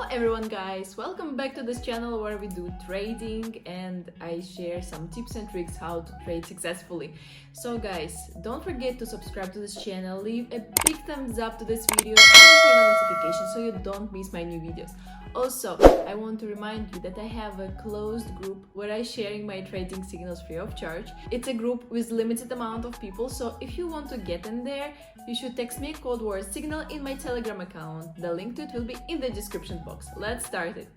Hello everyone guys, welcome back to this channel where we do trading and I share some tips and tricks how to trade successfully. So guys, don't forget to subscribe to this channel, leave a big thumbs up to this video and turn on notifications so you don't miss my new videos. Also, I want to remind you that I have a closed group where I'm sharing my trading signals free of charge. It's a group with limited amount of people, so if you want to get in there, you should text me a code word signal in my Telegram account. The link to it will be in the description box. Let's start it.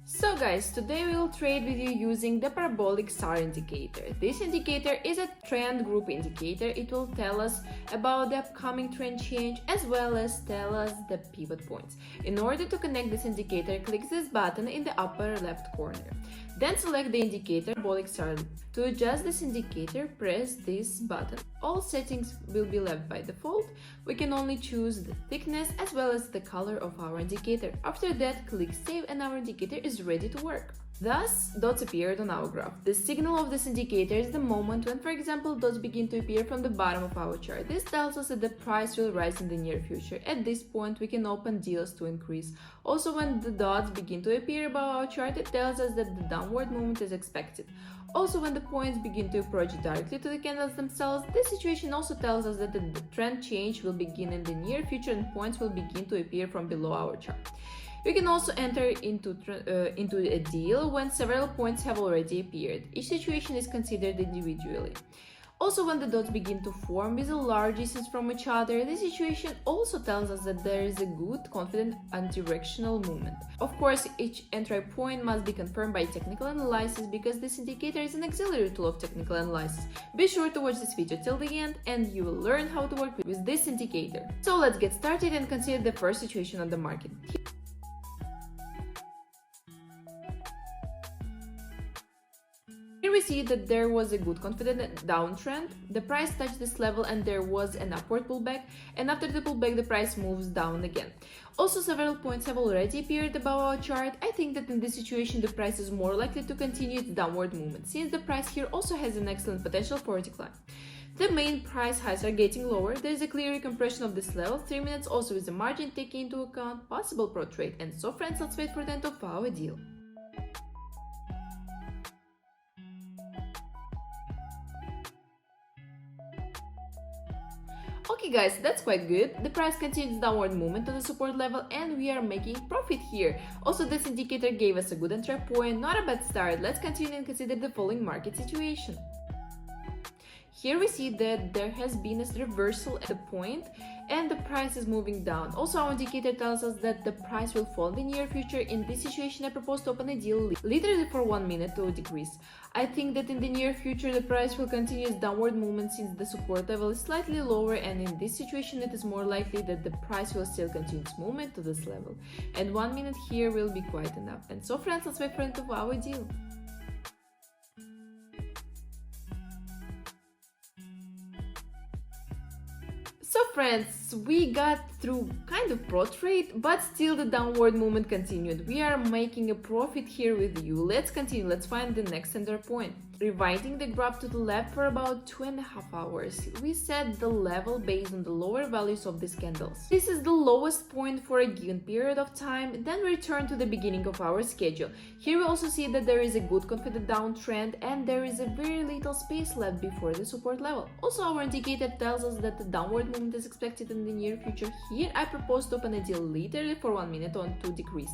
So guys, today we will trade with you using the parabolic SAR indicator. This indicator is a trend group indicator. It will tell us about the upcoming trend change as well as tell us the pivot points. In order to connect this indicator, click this button in the upper left corner. Then select the indicator parabolic SAR. To adjust this indicator, press this button. All settings will be left by default. We can only choose the thickness as well as the color of our indicator. After that, click save and our indicator is ready to work. Thus, dots appeared on our graph. The signal of this indicator is the moment when, for example, dots begin to appear from the bottom of our chart. This tells us that the price will rise in the near future. At this point, we can open deals to increase. Also, when the dots begin to appear above our chart, it tells us that the downward movement is expected. Also, when the points begin to approach directly to the candles themselves, this situation also tells us that the trend change will begin in the near future and points will begin to appear from below our chart. We can also enter into a deal when several points have already appeared. Each situation is considered individually. Also, when the dots begin to form with a large distance from each other, this situation also tells us that there is a good, confident and directional movement. Of course, each entry point must be confirmed by technical analysis because this indicator is an auxiliary tool of technical analysis. Be sure to watch this video till the end and you will learn how to work with this indicator. So let's get started and consider the first situation on the market. Here we see that there was a good confident downtrend, the price touched this level and there was an upward pullback, and after the pullback the price moves down again. Also, several points have already appeared above our chart. I think that in this situation the price is more likely to continue its downward movement, since the price here also has an excellent potential for a decline. The main price highs are getting lower, there is a clear recompression of this level, 3 minutes also with a margin taking into account possible pro trade, and so friends, let's wait for the end of our deal. Okay guys, that's quite good. The price continues downward movement to the support level and we are making profit here. Also, this indicator gave us a good entry point, not a bad start. Let's continue and consider the following market situation. Here we see that there has been a reversal at the point and the price is moving down. Also, our indicator tells us that the price will fall in the near future. In this situation, I propose to open a deal literally for 1 minute to decrease. I think that in the near future, the price will continue its downward movement since the support level is slightly lower, and in this situation, it is more likely that the price will still continue its movement to this level. And 1 minute here will be quite enough. And so friends, let's wait for the end of our deal. So friends, we got through kind of pro trade, but still the downward movement continued. We are making a profit here with you. Let's continue. Let's find the next center point. Rewinding the graph to the left for about 2.5 hours, we set the level based on the lower values of these candles. This is the lowest point for a given period of time, then return to the beginning of our schedule. Here we also see that there is a good confident downtrend and there is a very little space left before the support level. Also, our indicator tells us that the downward movement is expected in the near future. Here I propose to open a deal literally for 1 minute on to decrease.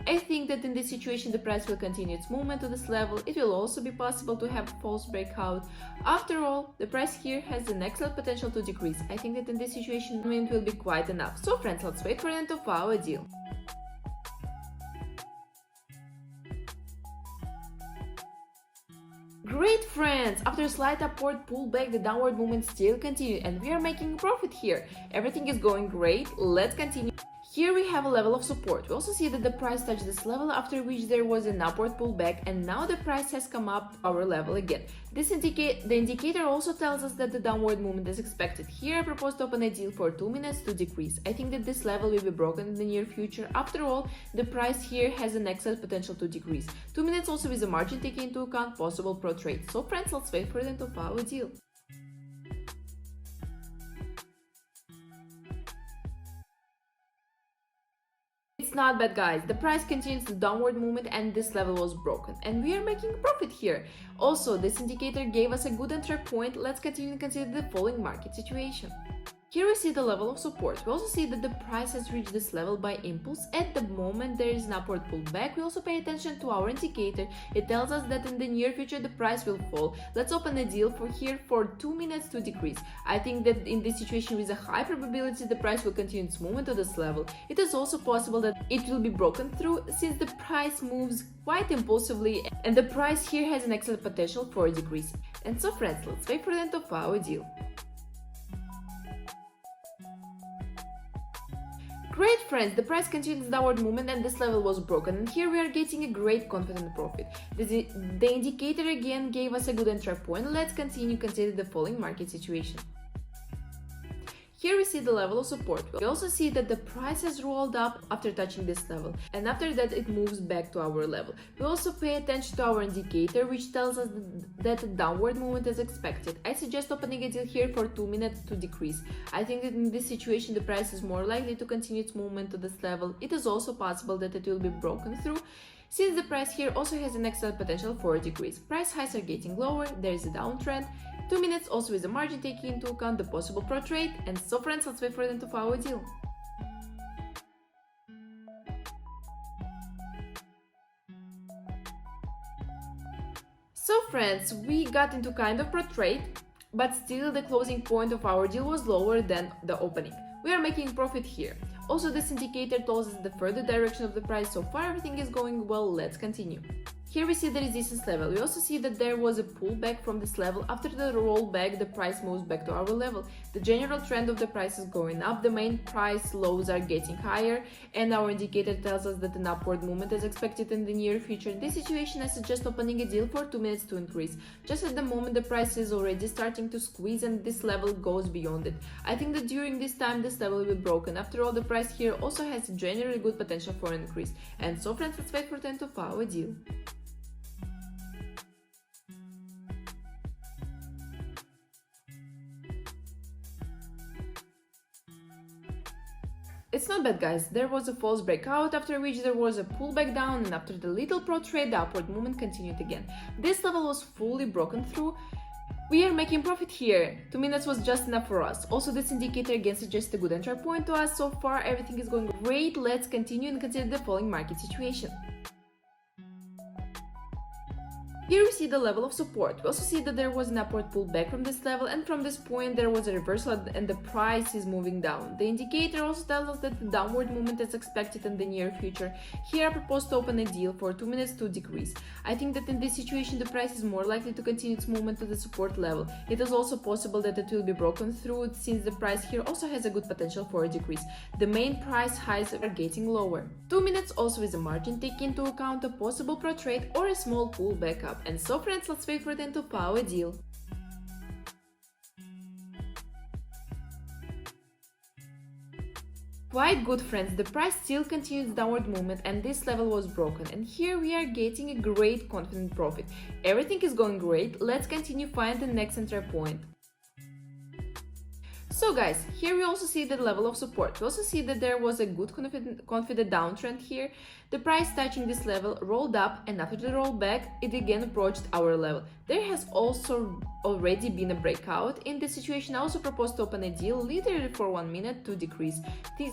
I think that in this situation the price will continue its movement to this level. It will also be possible to have a false breakout. After all, the price here has an excellent potential to decrease. I think that in this situation it will be quite enough. So friends, let's wait for the end of our deal. Great friends! After a slight upward pullback, the downward movement still continued and we are making a profit here. Everything is going great. Let's continue. Here we have a level of support. We also see that the price touched this level, after which there was an upward pullback, and now the price has come up our level again. The indicator also tells us that the downward movement is expected. Here I propose to open a deal for 2 minutes to decrease. I think that this level will be broken in the near future. After all, the price here has an excellent potential to decrease. 2 minutes also with a margin taking into account possible pro trade. So friends, let's wait for the end of our deal. not bad, guys. The price continues the downward movement and this level was broken. And we are making a profit here. Also, this indicator gave us a good entry point. Let's continue to consider the following market situation. Here we see the level of support. We also see that the price has reached this level by impulse. At the moment there is an upward pullback. We also pay attention to our indicator. It tells us that in the near future the price will fall. Let's open a deal for here for 2 minutes to decrease. I think that in this situation with a high probability the price will continue its movement to this level. It is also possible that it will be broken through since the price moves quite impulsively and the price here has an excellent potential for a decrease. And so friends, let's wait for the end of our deal. Great friends, the price continues downward movement and this level was broken, and here we are getting a great confident profit. The indicator again gave us a good entry point. Let's continue to consider the following market situation. Here we see the level of support. We also see that the price has rolled up after touching this level, and after that it moves back to our level. We also pay attention to our indicator, which tells us that a downward movement is expected. I suggest opening a deal here for 2 minutes to decrease. I think that in this situation the price is more likely to continue its movement to this level. It is also possible that it will be broken through, since the price here also has an excellent potential for a decrease. Price highs are getting lower, there is a downtrend. 2 minutes also with the margin taking into account the possible pro trade. And so friends, let's wait for the end of our deal. So friends, we got into kind of pro trade, but still the closing point of our deal was lower than the opening. We are making profit here. Also, this indicator tells us the further direction of the price. So far everything is going well. Let's continue. Here we see the resistance level. We also see that there was a pullback from this level. After the rollback, the price moves back to our level. The general trend of the price is going up. The main price lows are getting higher, and our indicator tells us that an upward movement is expected in the near future. In this situation, I suggest opening a deal for 2 minutes to increase. Just at the moment, the price is already starting to squeeze, and this level goes beyond it. I think that during this time, this level will be broken. After all, the price here also has generally good potential for an increase. And so friends, let's wait for the end of our deal. It's not bad, guys. There was a false breakout, after which there was a pullback down, and after the little pro trade, the upward movement continued again. This level was fully broken through. We are making profit here. 2 minutes was just enough for us. Also, this indicator again suggests a good entry point to us. So far, everything is going great. Let's continue and consider the following market situation. Here we see the level of support. We also see that there was an upward pullback from this level, and from this point there was a reversal and the price is moving down. The indicator also tells us that the downward movement is expected in the near future. Here I propose to open a deal for 2 minutes to decrease. I think that in this situation the price is more likely to continue its movement to the support level. It is also possible that it will be broken through, since the price here also has a good potential for a decrease. The main price highs are getting lower. 2 minutes also with a margin taking into account a possible pro trade or a small pullback up. And so friends, let's wait for the end of our deal. Quite good, friends. The price still continues downward movement and this level was broken, and here we are getting a great confident profit. Everything is going great. Let's continue find the next entry point. So guys, here we also see the level of support. We also see that there was a good confident downtrend here. The price touching this level rolled up, and after the rollback, it again approached our level. There has also already been a breakout. In this situation, I also propose to open a deal literally for 1 minute to decrease,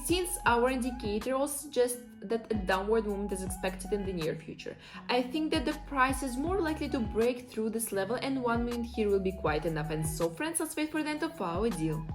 since our indicator also suggests that a downward movement is expected in the near future. I think that the price is more likely to break through this level, and 1 minute here will be quite enough. And so friends, let's wait for the end of our deal.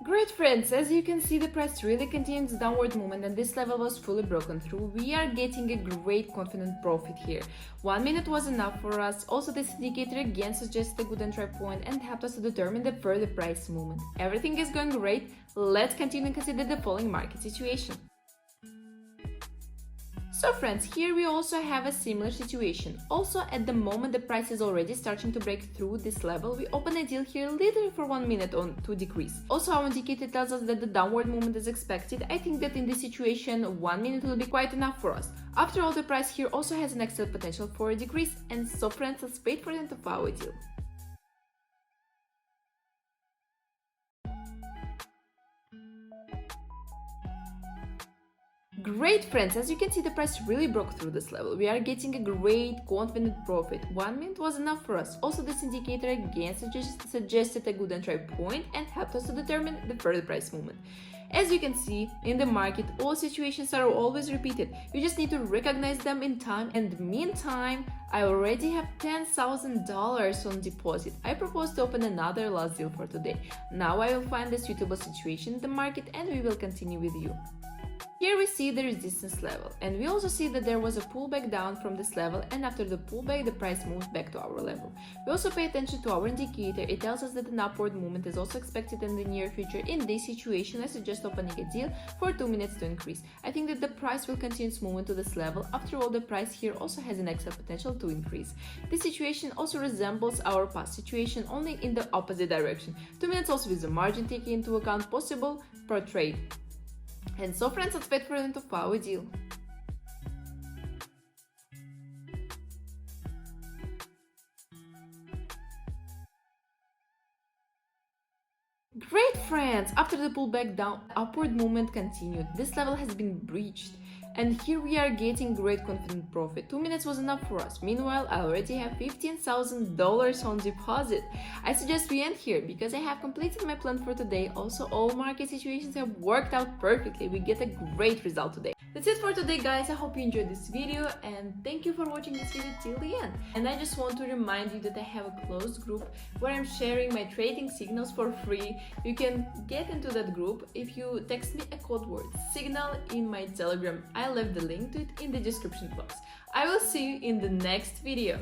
Great, friends, as you can see, the price really continues downward movement and this level was fully broken through. We are getting a great confident profit here. 1 minute was enough for us. Also, this indicator again suggests a good entry point and helped us to determine the further price movement. Everything is going great. Let's continue and consider the following market situation. So friends, here we also have a similar situation. Also, at the moment the price is already starting to break through this level, we open a deal here literally for 1 minute on to decrease. Also, our indicator tells us that the downward movement is expected. I think that in this situation 1 minute will be quite enough for us. After all, the price here also has an excellent potential for a decrease. And so friends, let's wait for the end of our deal. Great friends, as you can see, the price really broke through this level. We are getting a great confident profit. 1 minute was enough for us. Also, this indicator again suggested a good entry point and helped us to determine the further price movement. As you can see, in the market, all situations are always repeated. You just need to recognize them in time. And meantime, I already have $10,000 on deposit. I propose to open another last deal for today. Now I will find a suitable situation in the market and we will continue with you. Here we see the resistance level, and we also see that there was a pullback down from this level, and after the pullback the price moved back to our level. We also pay attention to our indicator. It tells us that an upward movement is also expected in the near future. In this situation, I suggest opening a deal for 2 minutes to increase. I think that the price will continue its movement to this level. After all, the price here also has an excellent potential to increase. This situation also resembles our past situation, only in the opposite direction. 2 minutes also with the margin taking into account possible per trade. And so friends, let's wait for them to file a deal. Great friends, after the pullback down, upward movement continued. This level has been breached. And here we are getting great confident profit. 2 minutes was enough for us. Meanwhile, I already have $15,000 on deposit. I suggest we end here because I have completed my plan for today. Also, all market situations have worked out perfectly. We get a great result today. That's it for today, guys. I hope you enjoyed this video and thank you for watching this video till the end. And I just want to remind you that I have a closed group where I'm sharing my trading signals for free. You can get into that group if you text me a code word signal in my Telegram. I left the link to it in the description box. I will see you in the next video.